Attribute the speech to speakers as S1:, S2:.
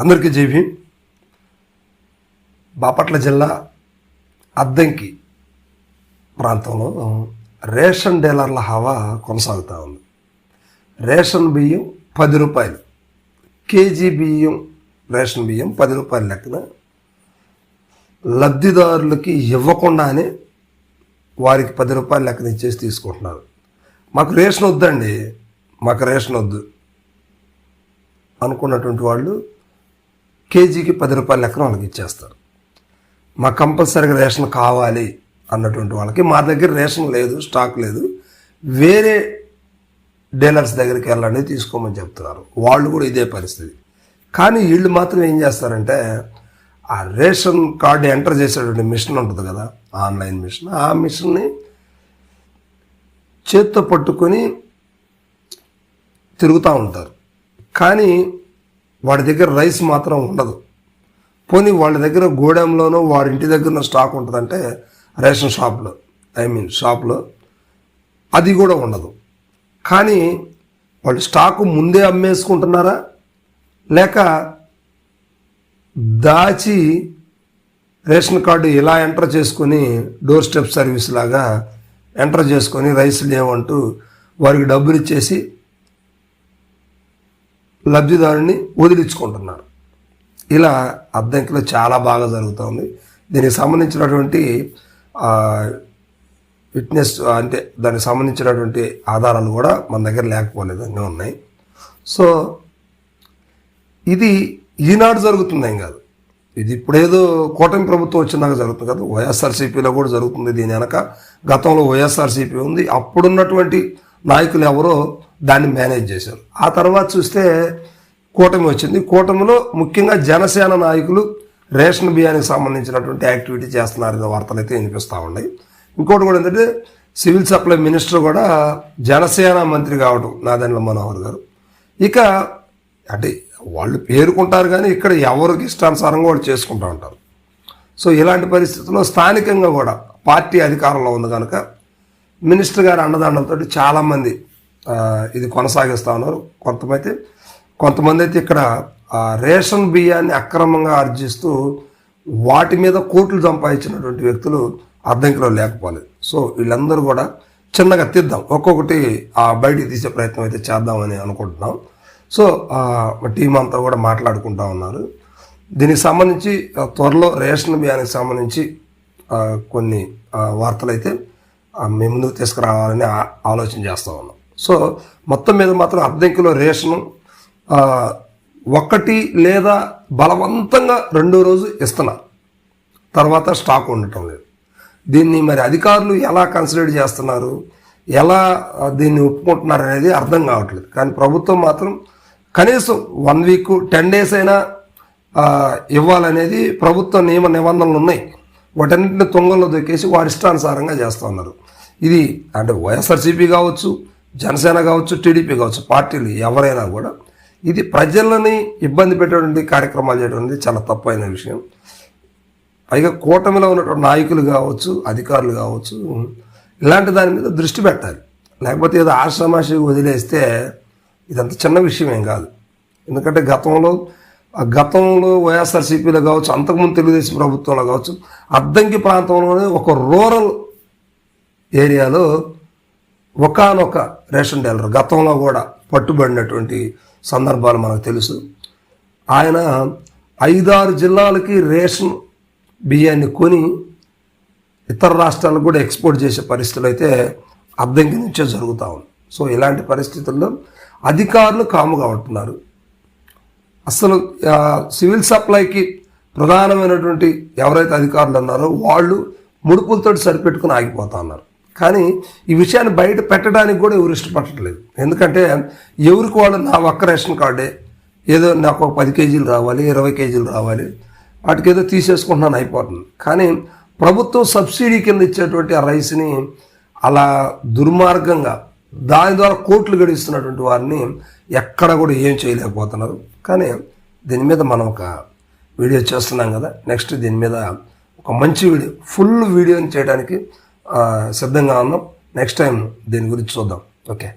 S1: అందరికీ జై భీమ్. బాపట్ల జిల్లా అద్దంకి ప్రాంతంలో రేషన్ డీలర్ల హవా కొనసాగుతూ ఉంది. రేషన్ బియ్యం 10 రూపాయలు, కేజీ బియ్యం, రేషన్ బియ్యం 10 రూపాయల లెక్కన లబ్ధిదారులకి ఇవ్వకుండానే వారికి 10 రూపాయల లెక్కన ఇచ్చేసి తీసుకుంటున్నారు. మాకు రేషన్ వద్దండి, మాకు రేషన్ వద్దు అనుకున్నటువంటి వాళ్ళు కేజీకి 10 రూపాయల లెక్కన వాళ్ళకి ఇచ్చేస్తారు. మాకు కంపల్సరీగా రేషన్ కావాలి అన్నటువంటి వాళ్ళకి మా దగ్గర రేషన్ లేదు, స్టాక్ లేదు, వేరే డీలర్స్ దగ్గరికి వెళ్ళండి తీసుకోమని చెప్తున్నారు. వాళ్ళు కూడా ఇదే పరిస్థితి. కానీ వీళ్ళు మాత్రం ఏం చేస్తారంటే ఆ రేషన్ కార్డు ఎంటర్ చేసేటువంటి మిషన్ ఉంటుంది కదా, ఆన్లైన్ మిషన్, ఆ మిషన్ని చేత్తో పట్టుకొని తిరుగుతూ ఉంటారు. కానీ వాడి దగ్గర రైస్ మాత్రం ఉండదు. పోనీ వాళ్ళ దగ్గర గోడెంలోనో వాడి ఇంటి దగ్గర స్టాక్ ఉంటుందంటే రేషన్ షాప్లో అది కూడా ఉండదు. కానీ వాళ్ళు స్టాకు ముందే అమ్మేసుకుంటున్నారా, లేక దాచి రేషన్ కార్డు ఇలా ఎంటర్ చేసుకొని డోర్ స్టెప్ సర్వీస్ లాగా ఎంటర్ చేసుకొని రైస్ లేవంటూ వారికి డబ్బులు ఇచ్చేసి లబ్ధిదారుని వదిలించుకుంటున్నారు. ఇలా అద్దంకిలో చాలా బాగా జరుగుతుంది. దీనికి సంబంధించినటువంటి విట్నెస్ అంటే దానికి సంబంధించినటువంటి ఆధారాలు కూడా మన దగ్గర లేకపోలేదు, అన్నీ ఉన్నాయి. సో ఇది ఈనాడు జరుగుతుంది ఏం కాదు, ఇది ఇప్పుడేదో కూటమి ప్రభుత్వం వచ్చినాక జరుగుతుంది కదా, వైఎస్ఆర్సీపీలో కూడా జరుగుతుంది. దీని వెనక గతంలో వైఎస్ఆర్సీపీ ఉంది, అప్పుడున్నటువంటి నాయకులు ఎవరో దాన్ని మేనేజ్ చేశారు. ఆ తర్వాత చూస్తే కూటమి వచ్చింది. కూటమిలో ముఖ్యంగా జనసేన నాయకులు రేషన్ బియ్యానికి సంబంధించినటువంటి యాక్టివిటీ చేస్తున్నారనే వార్తలు అయితే వినిపిస్తూ ఉన్నాయి. ఇంకోటి కూడా ఏంటంటే సివిల్ సప్లై మినిస్టర్ కూడా జనసేన మంత్రి కావడం నాదెండ్ల మనోహర్ గారు. ఇక అంటే వాళ్ళు పేరుకుంటారు కానీ ఇక్కడ ఎవరికి ఇష్టానుసారంగా వాళ్ళు చేసుకుంటూ ఉంటారు. సో ఇలాంటి పరిస్థితుల్లో స్థానికంగా కూడా పార్టీ అధికారంలో ఉంది కనుక మినిస్టర్ గారి అండదండలతో చాలామంది ఇది కొనసాగిస్తూ ఉన్నారు. కొంతమంది అయితే ఇక్కడ రేషన్ బియ్యాన్ని అక్రమంగా ఆర్జిస్తూ వాటి మీద కోట్లు సంపాదించినటువంటి వ్యక్తులు అద్దంకిలో లేకపోలేదు. సో వీళ్ళందరూ కూడా చిన్నగా తీద్దాం, ఒక్కొక్కటి బయటికి తీసే ప్రయత్నం అయితే చేద్దామని అనుకుంటున్నాం. సో టీం అంతా కూడా మాట్లాడుకుంటూ ఉన్నారు. దీనికి సంబంధించి త్వరలో రేషన్ బియ్యానికి సంబంధించి కొన్ని వార్తలు అయితే మేము ముందుకు తీసుకురావాలని ఆలోచన చేస్తూ ఉన్నాం. సో మొత్తం మీద మాత్రం అద్దంకిలో రేషను ఒకటి లేదా బలవంతంగా 2వ రోజు ఇస్తున్నారు, తర్వాత స్టాక్ ఉండటం లేదు. దీన్ని మరి అధికారులు ఎలా కన్సిడర్ చేస్తున్నారు, ఎలా దీన్ని ఒప్పుకుంటున్నారు అనేది అర్థం కావట్లేదు. కానీ ప్రభుత్వం మాత్రం కనీసం 1 వీక్ 10 days అయినా ఇవ్వాలనేది ప్రభుత్వ నియమ నిబంధనలు ఉన్నాయి. వాటన్నింటిని తొంగల్లో దొక్కేసి వారి ఇష్టానుసారంగా చేస్తూ ఉన్నారు. ఇది అంటే వైఎస్ఆర్సీపీ కావచ్చు, జనసేన కావచ్చు, టీడీపీ కావచ్చు, పార్టీలు ఎవరైనా కూడా ఇది ప్రజలని ఇబ్బంది పెట్టేటువంటి కార్యక్రమాలు చేయడం చాలా తప్పైన విషయం. పైగా కూటమిలో ఉన్నటువంటి నాయకులు కావచ్చు, అధికారులు కావచ్చు, ఇలాంటి దాని మీద దృష్టి పెట్టాలి. లేకపోతే ఏదో ఆశ్రమాషి వదిలేస్తే ఇదంత చిన్న విషయం ఏం కాదు. ఎందుకంటే గతంలో వైఎస్ఆర్సీపీలో కావచ్చు, అంతకుముందు తెలుగుదేశం ప్రభుత్వంలో కావచ్చు, అద్దంకి ప్రాంతంలోనే ఒక రూరల్ ఏరియాలో ఒకానొక రేషన్ డీలర్ గతంలో కూడా పట్టుబడినటువంటి సందర్భాలు మనకు తెలుసు. ఆయన 5-6 జిల్లాలకి రేషన్ బియ్యాన్ని కొని ఇతర రాష్ట్రాలకు కూడా ఎక్స్పోర్ట్ చేసే పరిస్థితులు అయితే అద్దంకి నుంచే జరుగుతూ ఉంది. సో ఇలాంటి పరిస్థితుల్లో అధికారులు కాముగా ఉంటున్నారు. అసలు సివిల్ సప్లైకి ప్రధానమైనటువంటి ఎవరైతే అధికారులు ఉన్నారో వాళ్ళు ముడుపులతో సరిపెట్టుకుని ఆగిపోతూ ఉన్నారు. కానీ ఈ విషయాన్ని బయట పెట్టడానికి కూడా ఎవరు ఇష్టపడట్లేదు. ఎందుకంటే ఎవరికి వాళ్ళు నా ఒక్క రేషన్ కార్డే, ఏదో నాకు ఒక 10 కేజీలు రావాలి, 20 కేజీలు రావాలి, వాటికి ఏదో తీసేసుకుంటున్నాను అయిపోతుంది. కానీ ప్రభుత్వం సబ్సిడీ కింద ఇచ్చేటువంటి ఆ రైస్ని అలా దుర్మార్గంగా దాని ద్వారా కోట్లు గడిస్తున్నటువంటి వారిని ఎక్కడ కూడా ఏం చేయలేకపోతున్నారు. కానీ దీని మీద మనం ఒక వీడియో చేస్తున్నాం కదా, నెక్స్ట్ దీని మీద ఒక మంచి వీడియో, ఫుల్ వీడియోని చేయడానికి సిద్ధంగా ఉన్నాం. నెక్స్ట్ టైం దీని గురించి చూద్దాం. ఓకే.